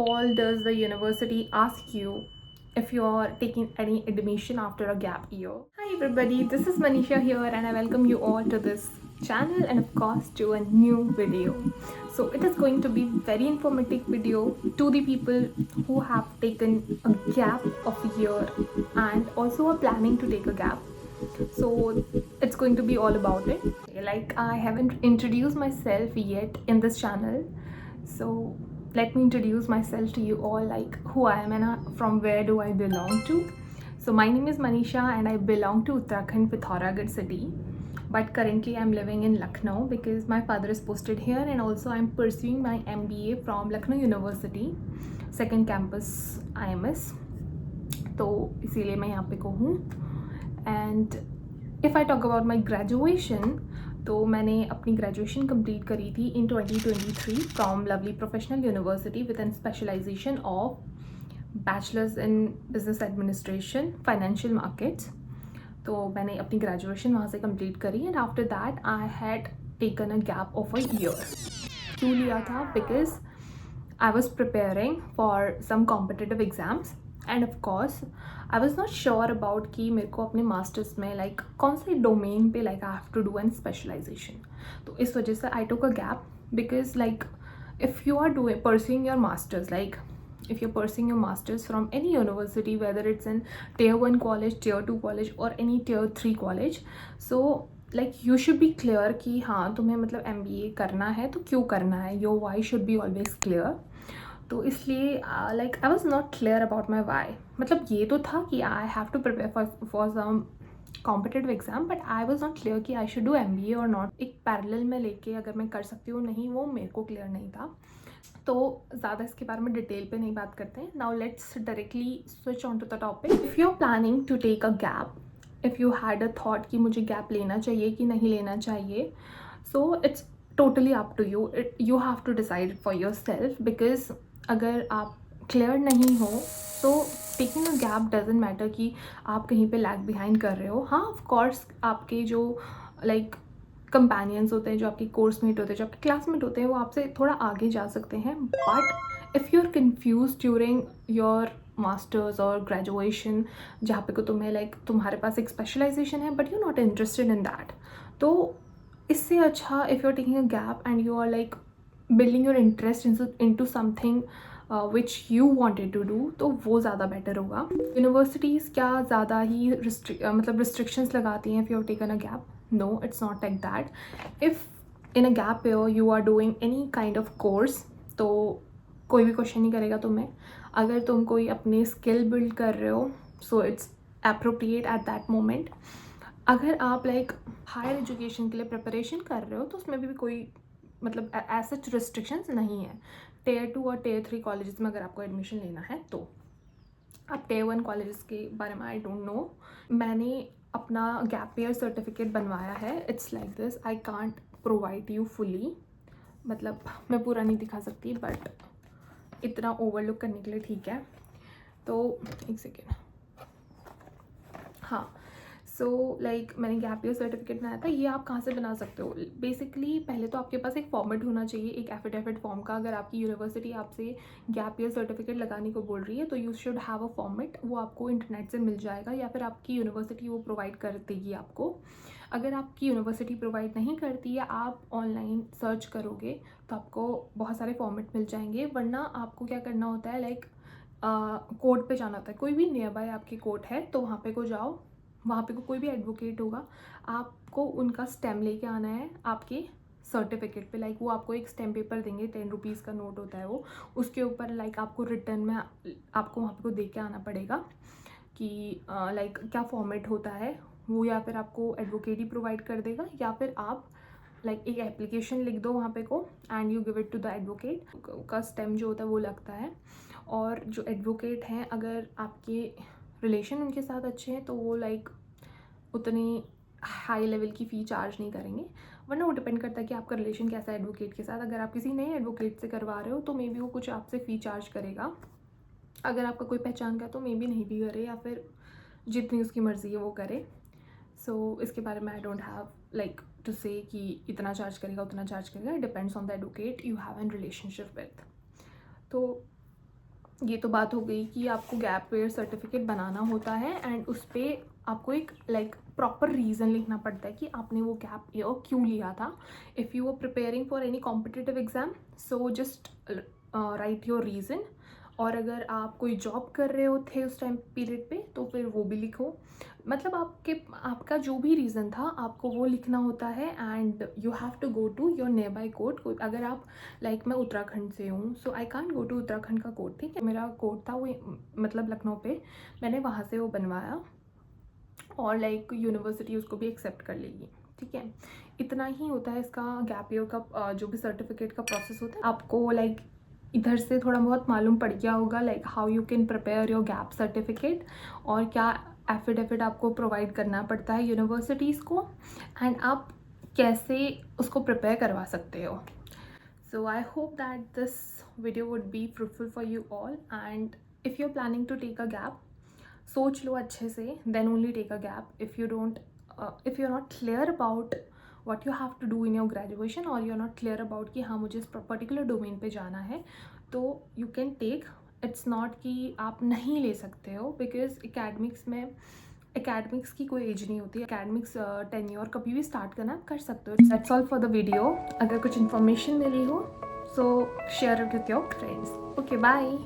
all does the university ask you if you are taking any admission after a gap year? Hi everybody, this is Manisha here and I welcome you all to this channel and of course to a new video. So it is going to be very informative video to the people who have taken a gap of a year and also are planning to take a gap. So it's going to be all about it. Like, I haven't introduced myself yet in this channel, so let me introduce myself to you all, like who I am and from where do I belong to. So my name is Manisha and I belong to Uttarakhand, Pithoragarh city, but currently I'm living in Lucknow because my father is posted here, and also I'm pursuing my MBA from Lucknow University, second campus IMS. तो इसीलिए मैं यहाँ पे को हूँ. And if I talk about my graduation, तो मैंने अपनी ग्रेजुएशन कंप्लीट करी थी in 2023 from lovely professional university with an specialization of bachelors in business administration financial markets. तो मैंने अपनी ग्रेजुएशन वहाँ से कंप्लीट करी and after that I had taken a gap of a year. क्यों लिया था? Because I was preparing for some competitive exams and of course I was not sure about कि मेरे को अपने मास्टर्स में लाइक कौन से डोमेन पे like I have to do an specialization. तो इस वजह से I took a gap because like if you are doing pursuing your masters, like if you're pursuing your masters from any university, whether it's in tier 1 college, tier 2 college or any tier 3 college, so like you should be clear कि हाँ तुम्हें मतलब MBA करना है तो क्यों करना है, your why should be always clear. तो इसलिए like I was not clear about my why. मतलब ये तो था कि I have to prepare for some competitive exam, but I was not clear कि आई शुड डू MBA और not. एक पैरेलल में लेके अगर मैं कर सकती हूँ नहीं, वो मेरे को क्लियर नहीं था. तो ज़्यादा इसके बारे में डिटेल पे नहीं बात करते हैं. Now let's directly switch on to the topic. If you are planning to take a gap, if you had a thought कि मुझे गैप लेना चाहिए कि नहीं लेना चाहिए, so it's totally up to you. You have to decide for yourself. Because अगर आप क्लियर नहीं हो तो taking a gap doesn't matter कि आप कहीं पे लैग बिहाइंड कर रहे हो. हाँ, ऑफ कोर्स आपके जो लाइक कंपेनियंस होते हैं, जो आपके कोर्समेट होते हैं, जो आपके क्लासमेट होते हैं, वो आपसे थोड़ा आगे जा सकते हैं. But if you are confuse during your masters और ग्रेजुएशन, जहाँ पे को तुम्हें लाइक तुम्हारे पास एक स्पेशलाइजेशन है but you not interested in that, तो इससे अच्छा if you are taking a gap and you are like building your interest into something which you wanted to do, तो वो ज़्यादा बेटर होगा. यूनिवर्सिटीज़ क्या ज़्यादा ही मतलब रिस्ट्रिक्शंस लगाती हैं if you are taken a gap? No, it's not like that. If in a gap year you are doing any kind of course, तो कोई भी क्वेश्चन नहीं करेगा तुम्हें. अगर तुम कोई अपनी स्किल बिल्ड कर रहे हो, so it's appropriate at that moment. अगर आप लाइक हायर एजुकेशन के लिए प्रिपरेशन कर रहे हो तो उसमें भी कोई मतलब एज सच रिस्ट्रिक्शंस नहीं है. टियर 2 और टियर 3 कॉलेजेस में अगर आपको एडमिशन लेना है तो आप टियर 1 कॉलेजेस के बारे में आई डोंट नो. मैंने अपना गैप ईयर सर्टिफिकेट बनवाया है. It's like this, I can't provide you fully, मतलब मैं पूरा नहीं दिखा सकती बट इतना ओवरलुक करने के लिए ठीक है. तो एक सेकेंड. हाँ, सो लाइक मैंने गैप ईयर सर्टिफिकेट बनाया था. ये आप कहाँ से बना सकते हो? बेसिकली पहले तो आपके पास एक फॉर्मेट होना चाहिए, एक एफिडेविट फॉर्म का. अगर आपकी यूनिवर्सिटी आपसे गैप ईयर सर्टिफिकेट लगाने को बोल रही है तो you should have a format. वो आपको इंटरनेट से मिल जाएगा या फिर आपकी यूनिवर्सिटी वो प्रोवाइड कर देगी आपको. अगर आपकी यूनिवर्सिटी प्रोवाइड नहीं करती या आप ऑनलाइन सर्च करोगे तो आपको बहुत सारे फॉर्मेट मिल जाएंगे. वरना आपको क्या करना होता है, लाइक कोर्ट पे जाना होता है. कोई भी नियर बाय आपकी कोर्ट है तो वहाँ पे को जाओ, वहाँ पे कोई भी एडवोकेट होगा, आपको उनका स्टैम्प लेके आना है आपके सर्टिफिकेट पे. लाइक वो आपको एक स्टैम्प पेपर देंगे, 10 रुपीज़ का नोट होता है वो. उसके ऊपर लाइक आपको रिटर्न में आपको वहाँ पे को दे के आना पड़ेगा कि लाइक क्या फॉर्मेट होता है वो, या फिर आपको एडवोकेट ही प्रोवाइड कर देगा या फिर आप लाइक एक एप्लीकेशन लिख दो वहाँ पे को and you give it to the advocate. का स्टैम्प जो होता है वो लगता है. और जो एडवोकेट हैं, अगर आपके रिलेशन उनके साथ अच्छे हैं तो वो लाइक उतनी हाई लेवल की फ़ी चार्ज नहीं करेंगे. वरना वो डिपेंड करता है कि आपका रिलेशन कैसा है एडवोकेट के साथ. अगर आप किसी नए एडवोकेट से करवा रहे हो तो मे बी वो कुछ आपसे फ़ी चार्ज करेगा. अगर आपका कोई पहचान का तो मे बी नहीं भी करे, या फिर जितनी उसकी मर्ज़ी है वो करे. सो इसके बारे में I don't have like to say कि इतना चार्ज करेगा उतना चार्ज करेगा. It depends on the advocate you have an relationship with. तो ये तो बात हो गई कि आपको गैप ईयर सर्टिफिकेट बनाना होता है एंड उस पर आपको एक प्रॉपर रीज़न लिखना पड़ता है कि आपने वो गैप ईयर क्यों लिया था. If you are preparing for any competitive exam, so just write your reason. और अगर आप कोई जॉब कर रहे हो थे उस टाइम पीरियड पे, तो फिर वो भी लिखो. मतलब आपका जो भी रीज़न था आपको वो लिखना होता है. And you have to go to your nearby court. अगर आप मैं उत्तराखंड से हूँ, so I can't go to Uttarakhand का कोर्ट. ठीक है, मेरा कोर्ट था वो लखनऊ पे, मैंने वहाँ से वो बनवाया और यूनिवर्सिटी उसको भी एक्सेप्ट कर लेगी. ठीक है, इतना ही होता है इसका गैप ईयर का जो भी सर्टिफिकेट का प्रोसेस होता है. आपको इधर से थोड़ा बहुत मालूम पड़ गया होगा how you can prepare your gap certificate और क्या एफिडेविट आपको प्रोवाइड करना पड़ता है यूनिवर्सिटीज़ को, एंड आप कैसे उसको प्रिपेयर करवा सकते हो. So I hope that this video would be fruitful for you all. And if you are planning to take a gap, सोच लो अच्छे से, then only take a gap. If you are not clear about what you have to do in your graduation, और you're not clear about कि हाँ मुझे इस particular domain पे जाना है, तो you can take. It's not कि आप नहीं ले सकते हो, बिकॉज एकेडमिक्स की कोई एज नहीं होती. एकेडमिक्स टेन्योर कभी भी स्टार्ट करना कर सकते हो. That's all for the video. अगर कुछ इन्फॉर्मेशन मिली हो, so share it with your friends. Okay, bye.